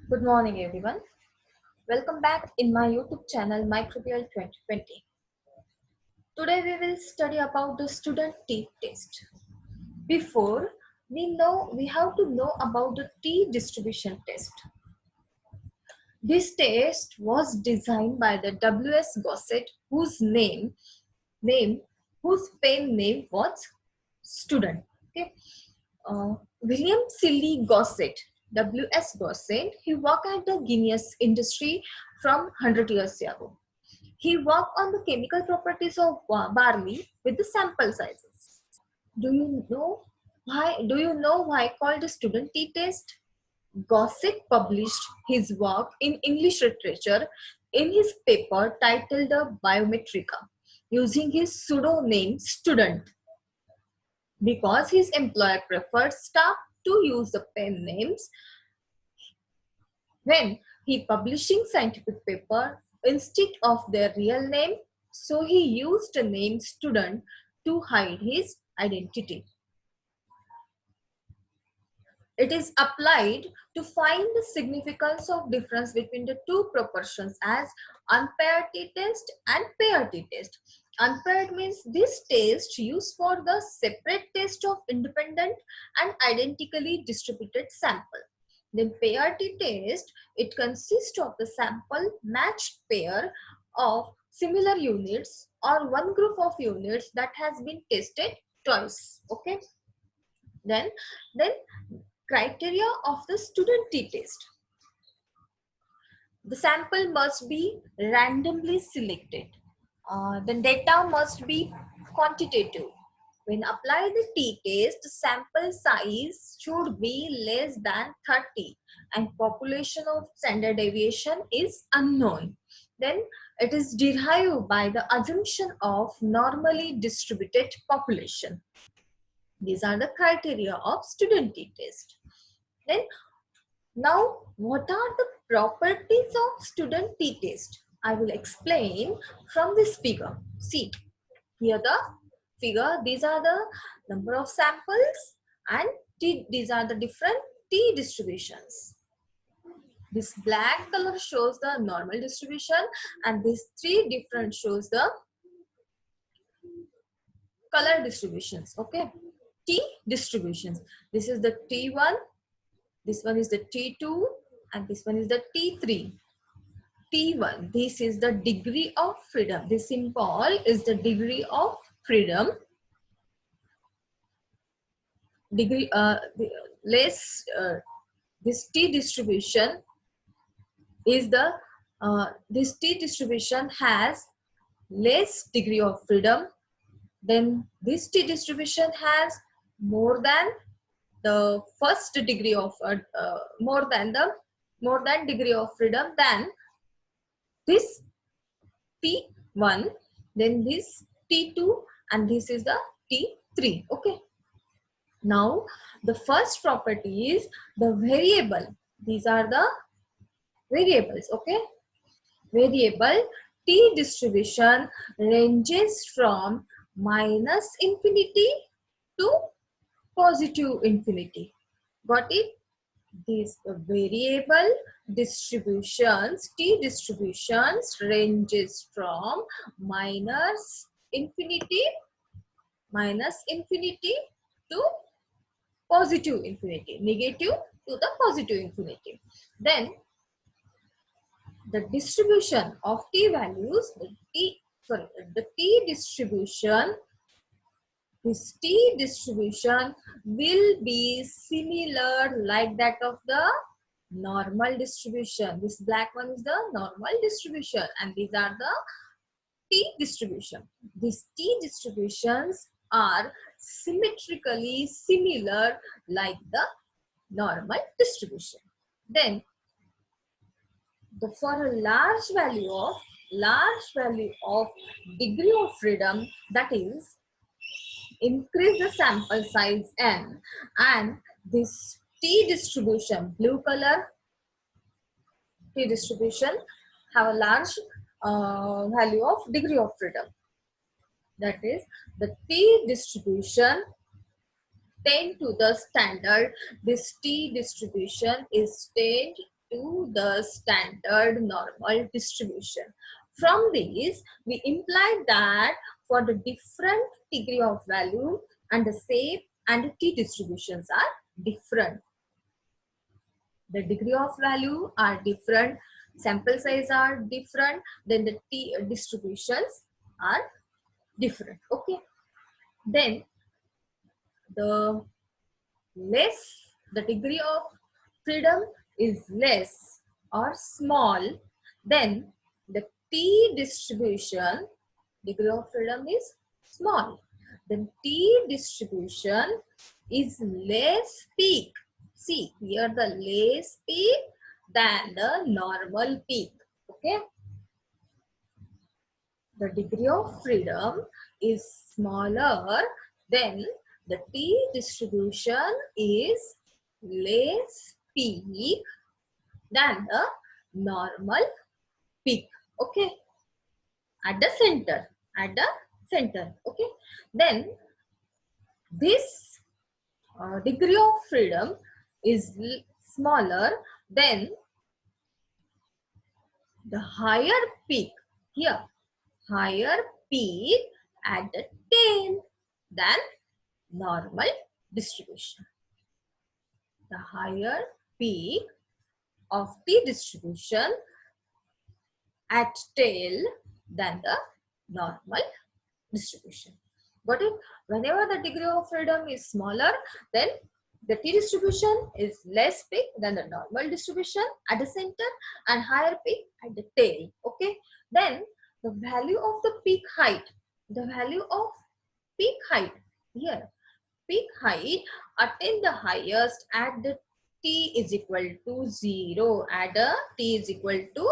Good morning, everyone. Welcome back in my YouTube channel Microbial 2020. Today we will study about the student T test. Before we have to know about the T distribution test. This test was designed by the W.S. Gossett, name whose pen name was student. Okay. William Silly Gossett, W.S. Gossett, he worked at the Guinness industry from 100 years ago. He worked on the chemical properties of barley with the sample sizes. Do you know why? Do you know why called the student t-test? Gossett published his work in English literature in his paper titled the Biometrica, using his pseudonym student because his employer preferred staff to use the pen names when he publishing scientific paper instead of their real name, so he used the name student to hide his identity. It is applied to find the significance of difference between the two proportions as unpaired t-test and paired t-test. Unpaired means this test used for the separate test of independent and identically distributed sample. Then paired t-test, it consists of the sample matched pair of similar units or one group of units that has been tested twice. Okay. Then criteria of the student t-test. The sample must be randomly selected. The data must be quantitative. When applied the t-test, sample size should be less than 30 and population of standard deviation is unknown. Then it is derived by the assumption of normally distributed population. These are the criteria of student t-test. Then now, what are the properties of student t-test? I will explain from this figure. See, here the figure, these are the number of samples and these are the different t distributions. This black color shows the normal distribution and these three different shows the color distributions. Okay, t distributions. This is the T1, this one is the T2 and this one is the T3. T1, this is the degree of freedom. This symbol is the degree of freedom. Degree, this T distribution is this T distribution has less degree of freedom. Then this T distribution has more than the first degree of more than degree of freedom than this T1, then this T2 and this is the T3. Okay. Now the first property is the variable. These are the variables. Okay. Variable T distribution ranges from minus infinity to positive infinity. Got it? These variable distributions, T distributions ranges from minus infinity to positive infinity, negative to the positive infinity. Then the distribution of T values, the T distribution, this T distribution will be similar like that of the normal distribution. This black one is the normal distribution and these are the T distribution. These T distributions are symmetrically similar like the normal distribution. Then for a large value of degree of freedom, that is increase the sample size n, and this T distribution, blue color T distribution, have a large value of degree of freedom. That is, the T distribution tend to the standard. This T distribution is to the standard normal distribution. From these, we imply that for the different degree of value and the shape and the t distributions are different. The degree of value are different, sample size are different, then the t distributions are different. Okay. Then the the degree of freedom is less or small, then the t distribution, degree of freedom is small. Then t distribution is less peak. See here, the less peak than the normal peak. Okay. The degree of freedom is smaller, then the t distribution is less peak than the normal peak. Okay. At the center. Okay. Then this degree of freedom is smaller, then the higher peak here, higher peak at the tail than normal distribution. The higher peak of t distribution at tail than the normal distribution. Got it? Whenever the degree of freedom is smaller, then the t distribution is less peak than the normal distribution at the center and higher peak at the tail. Okay. Then the value of the peak height, the value of peak height here, peak height attain the highest at the t is equal to 0, at the t is equal to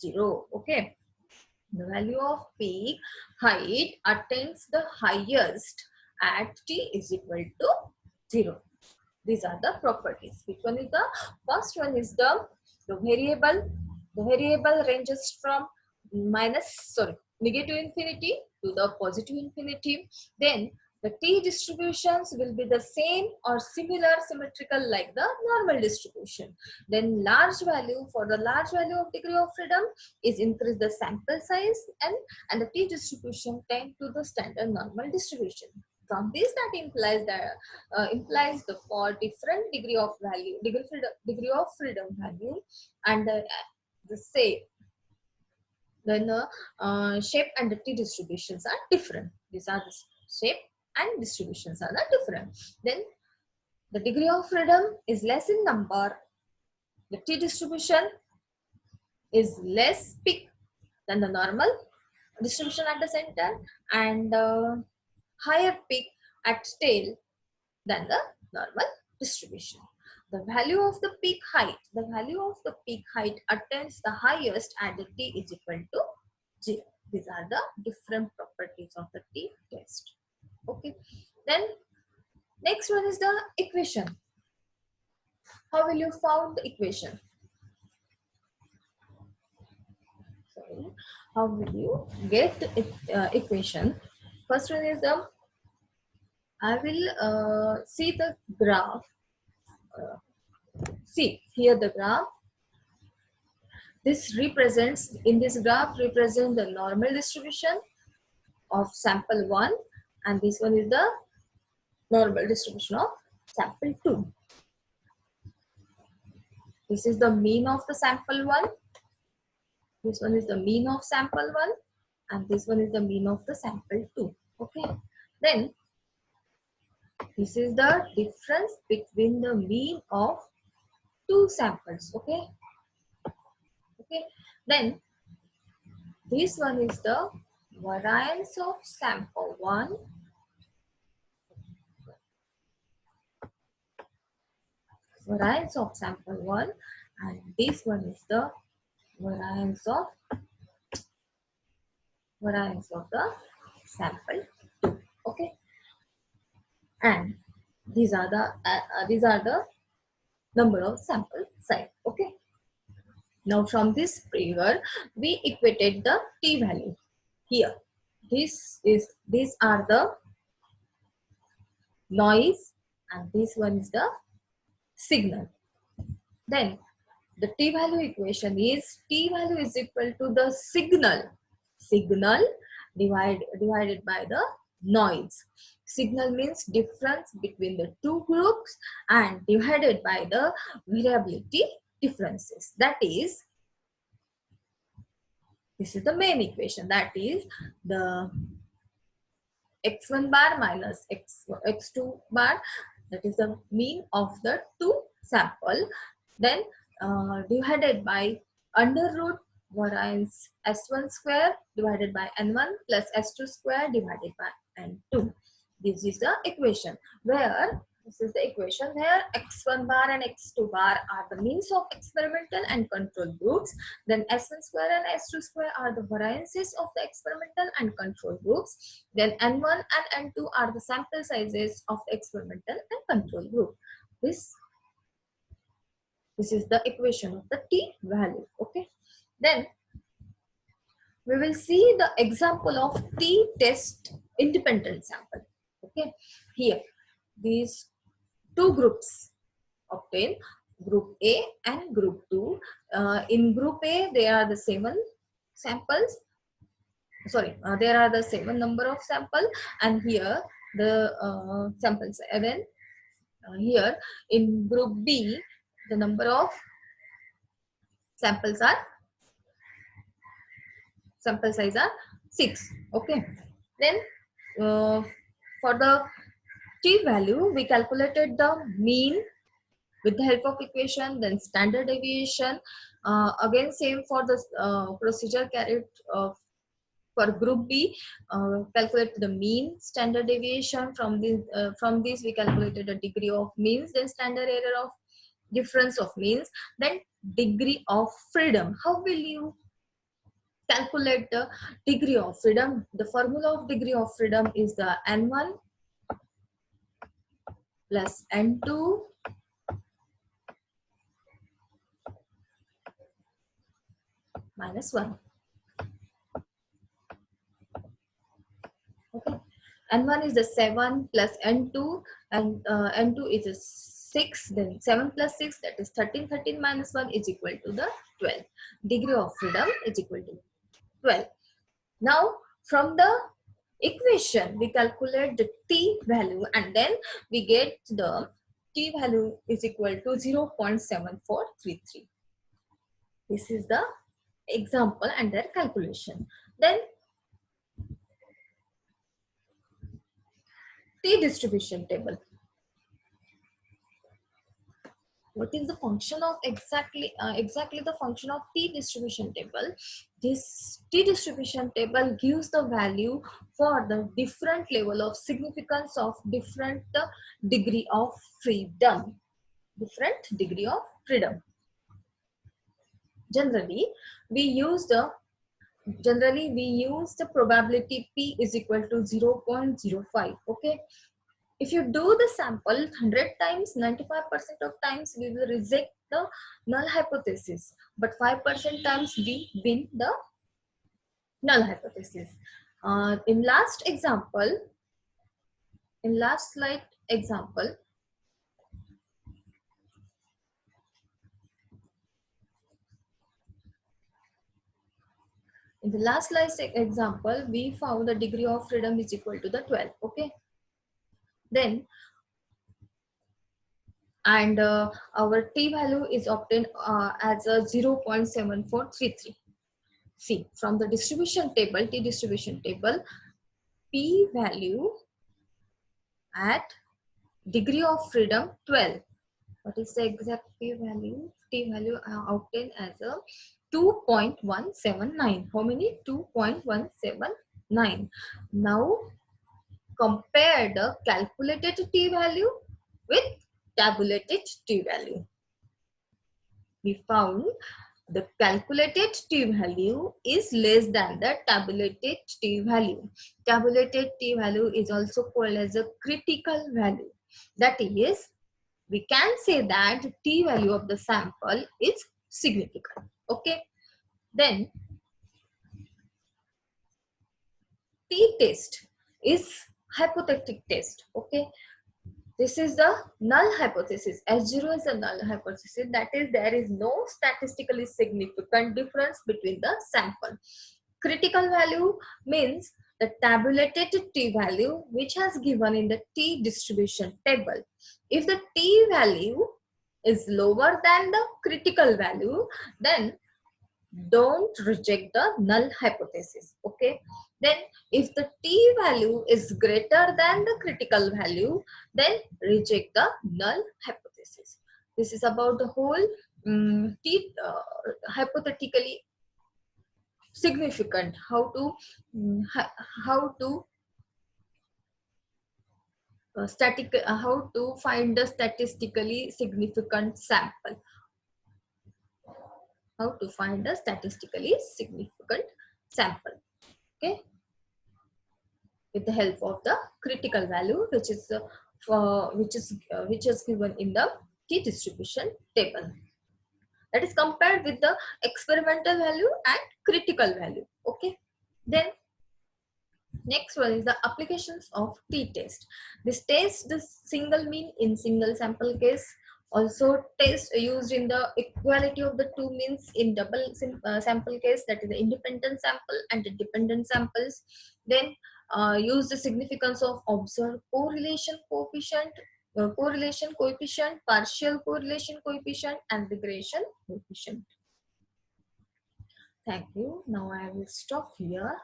0. Okay. The value of peak height attains the highest at t is equal to 0. These are the properties. Which one is the first one? Is the variable. The variable ranges from negative infinity to the positive infinity. Then the t distributions will be the same or symmetrical like the normal distribution. Then large value, for the large value of degree of freedom is increase the sample size and the t distribution tend to the standard normal distribution. From this, that implies the for different degree of value, degree of freedom value, and the shape, then the shape and the t distributions are different. These are the shape and distributions are not different. Then the degree of freedom is less in number. The t distribution is less peak than the normal distribution at the center, and higher peak at tail than the normal distribution. The value of the peak height, attains the highest at the t is equal to 0. These are the different properties of the t test. Okay. Then next one is the equation. How will you found the equation? Sorry. How will you get the equation? First one is the, I will see the graph. See here the graph. This represents, in this graph represent the normal distribution of sample 1, and this one is the normal distribution of sample 2. This is the mean of the sample 1. This one is the mean of sample 1, and this one is the mean of the sample 2. Okay. Then this is the difference between the mean of two samples. Okay. Okay. Then this one is the variance of sample 1. Variance of sample 1, and this one is the variance of the sample 2. Okay. And these are the number of sample size. Okay. Now from this figure we equated the t value here. These are the noise and this one is the signal. Then The t-value equation is t-value is equal to the signal divided by the noise. Signal means difference between the two groups and divided by the variability differences. That is, this is the main equation. That is the x1 bar minus x2 bar. That is the mean of the two sample. Then divided by under root variance s1 square divided by n1 plus s2 square divided by n2. This is the equation where x1 bar and x2 bar are the means of experimental and control groups. Then s1 square and s2 square are the variances of the experimental and control groups. Then n1 and n2 are the sample sizes of the experimental and control group. This is the equation of the t-value. Okay. Then we will see the example of t-test independent sample. Okay. Here, these two groups obtain, group A and group 2. In group A, there are the 7 samples. Sorry, there are the 7 number of sample, and here the samples 7. Here in group B, the number of samples are sample size are 6. Okay. Then for the t-value, we calculated the mean with the help of equation, then standard deviation. Again, same for the procedure carried for group B. Calculate the mean, standard deviation. From this we calculated the degree of means, then standard error of difference of means, then degree of freedom. How will you calculate the degree of freedom? The formula of degree of freedom is the n1 plus n2 minus 1. Okay. N1 is the 7 plus N2, and N2 is a 6, then 7 plus 6, that is 13. 13 minus 1 is equal to the 12. Degree of freedom is equal to 12. Now, from the equation, we calculate the t value, and then we get the t value is equal to 0.7433. This is the example and their calculation. Then t distribution table. What is the function of exactly the function of t distribution table? This t distribution table gives the value for the different level of significance of different degree of freedom. Different degree of freedom. Generally, we use the probability p is equal to 0.05. Okay. If you do the sample 100 times, 95% of times we will reject the null hypothesis, but 5% times we win the null hypothesis. In last slide example, we found the degree of freedom is equal to the 12. Okay. Then and our t value is obtained as a 0.7433. See, from the distribution table, t distribution table, p value at degree of freedom 12. What is the exact p value? T value obtained as a 2.179. How many? 2.179. Now compare the calculated t value with tabulated t value. We found the calculated t value is less than the tabulated t value. Tabulated t value is also called as a critical value. That is, we can say that t value of the sample is significant. Okay. Then t test is hypothetic test. Okay. This is the null hypothesis. S0 is a null hypothesis. That is, there is no statistically significant difference between the sample. Critical value means the tabulated t-value which has given in the t-distribution table. If the t-value is lower than the critical value, then don't reject the null hypothesis. Okay, then if the t-value is greater than the critical value, then reject the null hypothesis. This is about the whole hypothetically significant, how to how to find the statistically significant sample, how to find a statistically significant sample. Okay, with the help of the critical value which is given in the t distribution table, that is compared with the experimental value and critical value. Okay, then next one is the applications of t-test. This test the single mean in single sample case, also test used in the equality of the two means in double sample case, that is the independent sample and the dependent samples. Then use the significance of observed correlation coefficient, partial correlation coefficient, and regression coefficient. Thank you. Now I will stop here.